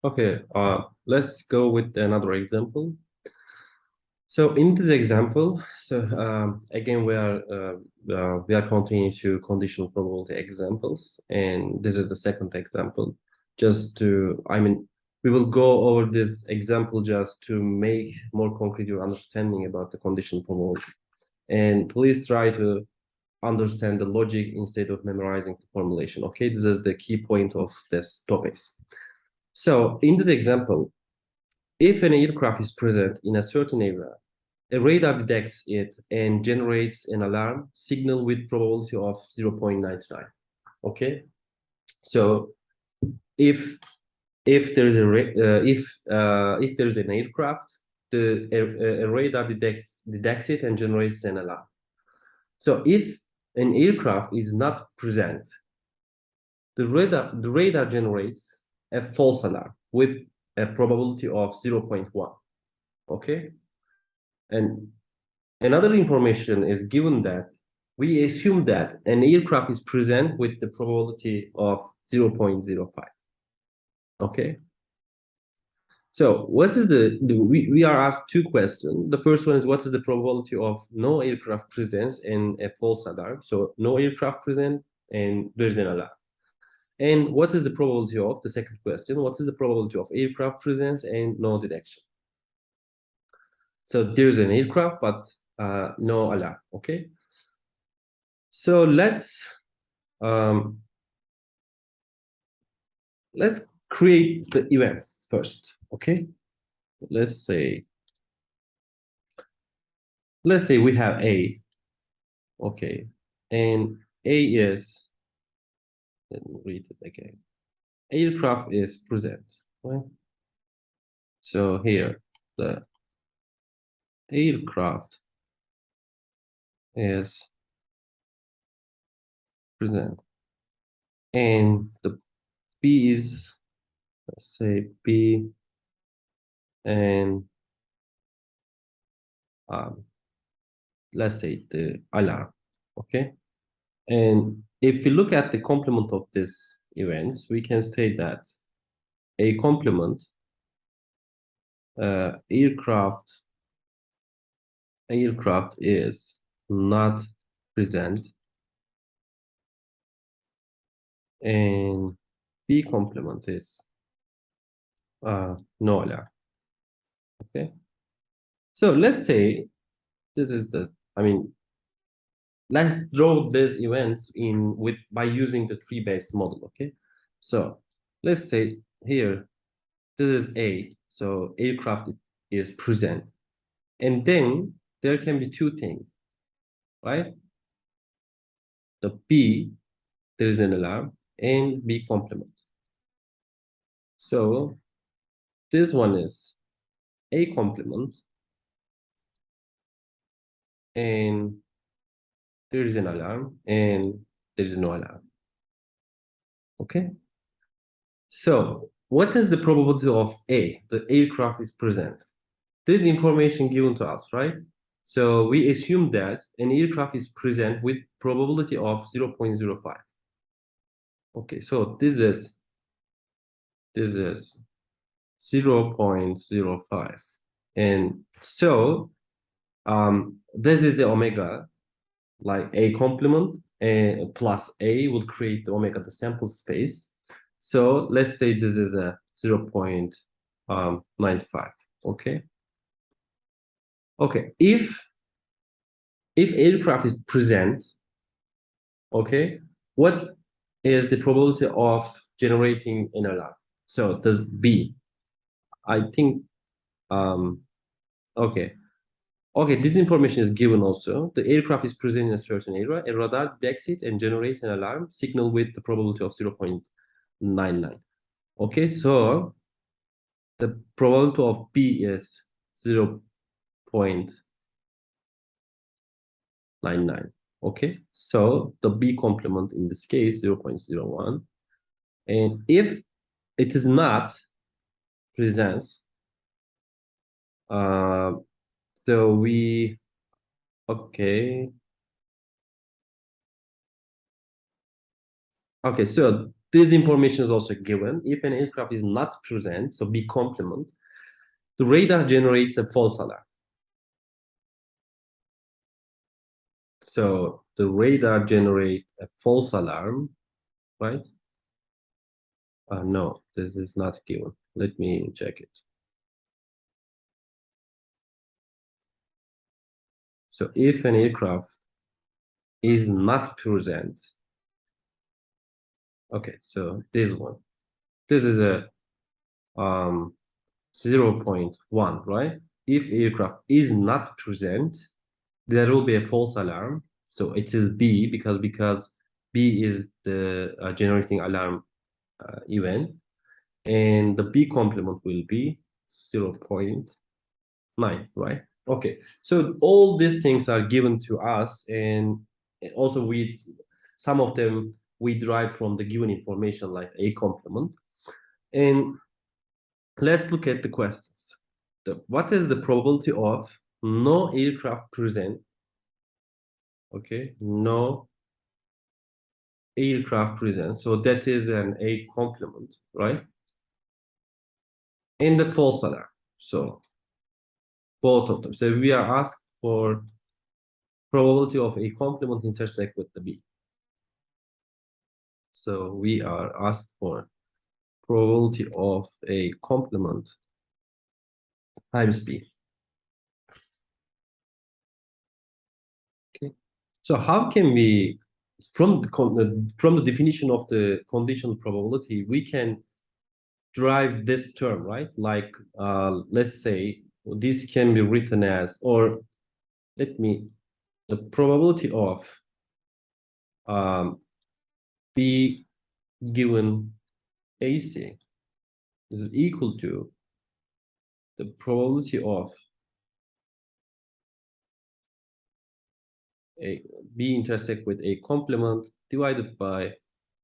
Okay, let's go with another example. So in this example, again we are continuing to conditional probability examples, and this is the second example. We will go over this example just to make more concrete your understanding about the conditional probability. And please try to understand the logic instead of memorizing the formulation. Okay, this is the key point of this topics. So in this example, if an aircraft is present in a certain area, a radar detects it and generates an alarm signal with probability of 0.99. Okay, so if there is if there is an aircraft, a radar detects it and generates an alarm. So if an aircraft is not present, the radar generates a false alarm with a probability of 0.1. Okay, and another information is given that we assume that an aircraft is present with the probability of 0.05. Okay. So what is we are asked two questions. The first one is what is the probability of no aircraft presence and a false alarm? So no aircraft present and there's an alarm. And what is the probability of the second question? What is the probability of aircraft presence and no detection? So there's an aircraft, but no alarm. Okay. So let's create the events first. Okay. Let's say we have A. Okay. And A is, let me read it again. Aircraft is present, right? So here, the aircraft is present. And the B is, let's say B, and let's say the alarm, okay? And if we look at the complement of these events, we can say that a complement, aircraft is not present, and B complement is no alarm. Okay. So let's say this is let's draw these events by using the tree-based model. Okay. So let's say here, this is A. So aircraft is present. And then there can be two things, right? The B, there is an alarm, and B complement. So this one is A complement, and there is an alarm, and there is no alarm. Okay. So what is the probability of A? The aircraft is present. This is information given to us, right? So we assume that an aircraft is present with probability of 0.05. Okay, so this is 0.05. And so this is the omega, like A complement plus A will create the omega, the sample space. So let's say this is a 0.95. Okay. Okay. If aircraft is present, okay, what is the probability of generating an alarm? So does B. I think okay. Okay, this information is given also. The aircraft is present in a certain area. A radar detects it and generates an alarm signal with the probability of 0.99. Okay, so the probability of B is 0.99. Okay, so the B complement in this case 0.01. And if it is not present, so we, okay. Okay, so this information is also given. If an aircraft is not present, so B complement, the radar generates a false alarm. So the radar generates a false alarm, right? No, this is not given. Let me check it. So if an aircraft is not present, okay, so this one, this is a 0.1, right? If aircraft is not present, there will be a false alarm. So it is B because B is the generating alarm event, and the B complement will be 0.9, right? Okay, so all these things are given to us, and also some of them we derive from the given information like A complement. And let's look at the questions. What is the probability of no aircraft present? Okay, no aircraft present. So that is an A complement, right? And the false alarm. So both of them. So we are asked for probability of A complement intersect with the B. So we are asked for probability of A complement times B. Okay. So how can we, from the definition of the conditional probability, we can derive this term, right? Like, let's say this can be written as, or the probability of B given AC is equal to the probability of a B intersect with A complement divided by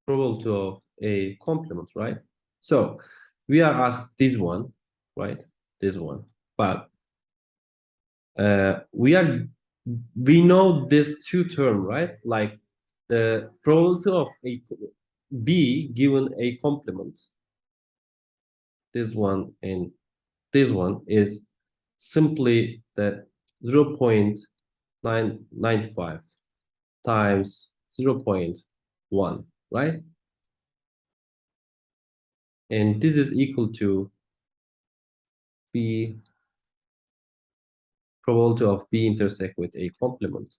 probability of A complement, right? So we are asked this one, right? This one, but we know this two term, right? Like the probability of a B given A complement, this one and this one is simply the 0.995 times 0.1, right? And this is equal to B probability of B intersect with A complement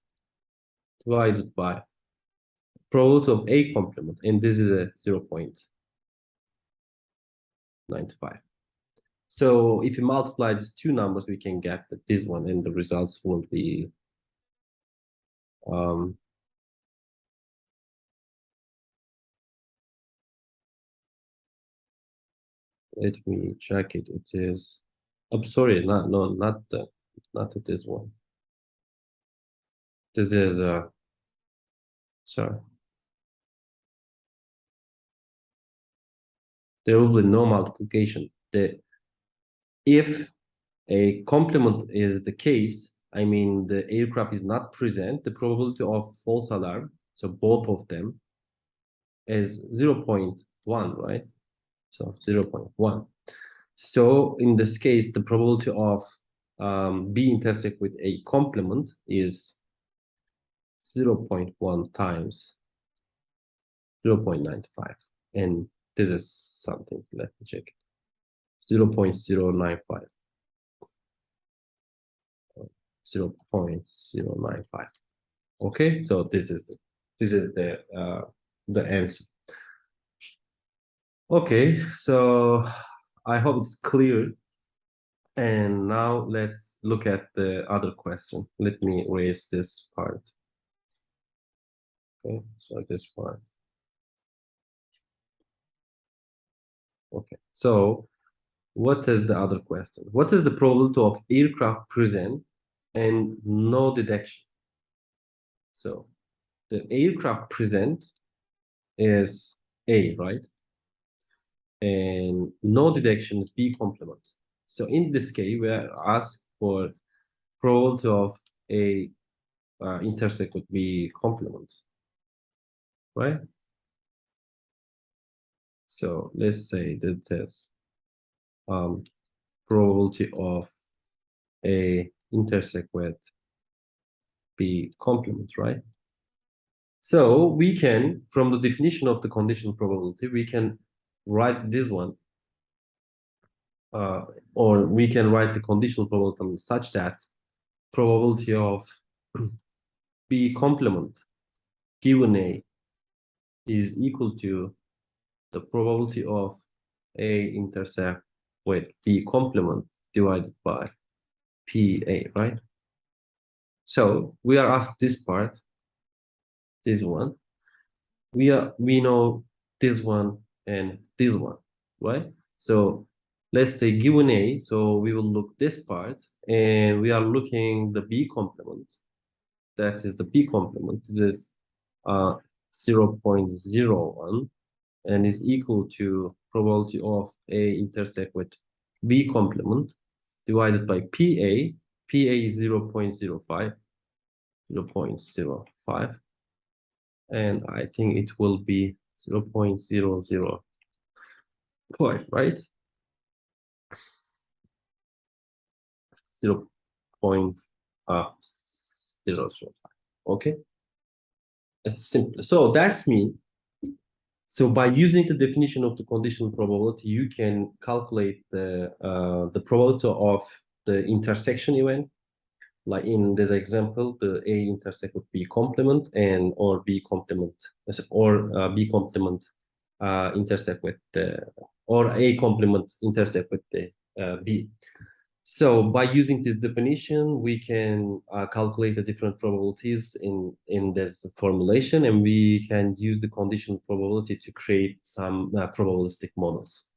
divided by probability of A complement, and this is a 0.95. So if you multiply these two numbers, we can get that this one, and the results will be let me check it. It is, I'm sorry, not this one. This is sorry. There will be no multiplication. If a complement is the case, I mean the aircraft is not present, the probability of false alarm, so both of them, is 0.1, right? So 0.1. So in this case, the probability of B intersect with A complement is 0.1 times 0.95. And this is something, let me check it. 0.095. 0.095. Okay, so this is the answer. Okay, so I hope it's clear. And now let's look at the other question. Let me erase this part. Okay, so this part. Okay, so what is the other question? What is the probability of aircraft present and no detection? So the aircraft present is A, right? And no detection is B complement. So in this case, we are asked for probability of A intersect with B complement, right? So let's say that there's probability of A intersect with B complement, right? So we can, from the definition of the conditional probability, we can write this one, or we can write the conditional probability such that probability of B complement given A is equal to the probability of A intersect with B complement divided by PA, right? So we are asked this part, this one. We know this one and this one, right? So let's say given A, so we will look this part, and we are looking the B complement. That is the B complement. This is 0.01 and is equal to probability of A intersect with B complement divided by PA. PA is 0.05, 0.05, and I think it will be 0.005, right? 0.005. Okay, it's simple. So that's mean. So by using the definition of the conditional probability, you can calculate the probability of the intersection event. Like in this example, the A intersect with B complement, and or B complement, or B complement intersect with the, or A complement intersect with the B. So by using this definition, we can calculate the different probabilities in this formulation, and we can use the conditional probability to create some probabilistic models.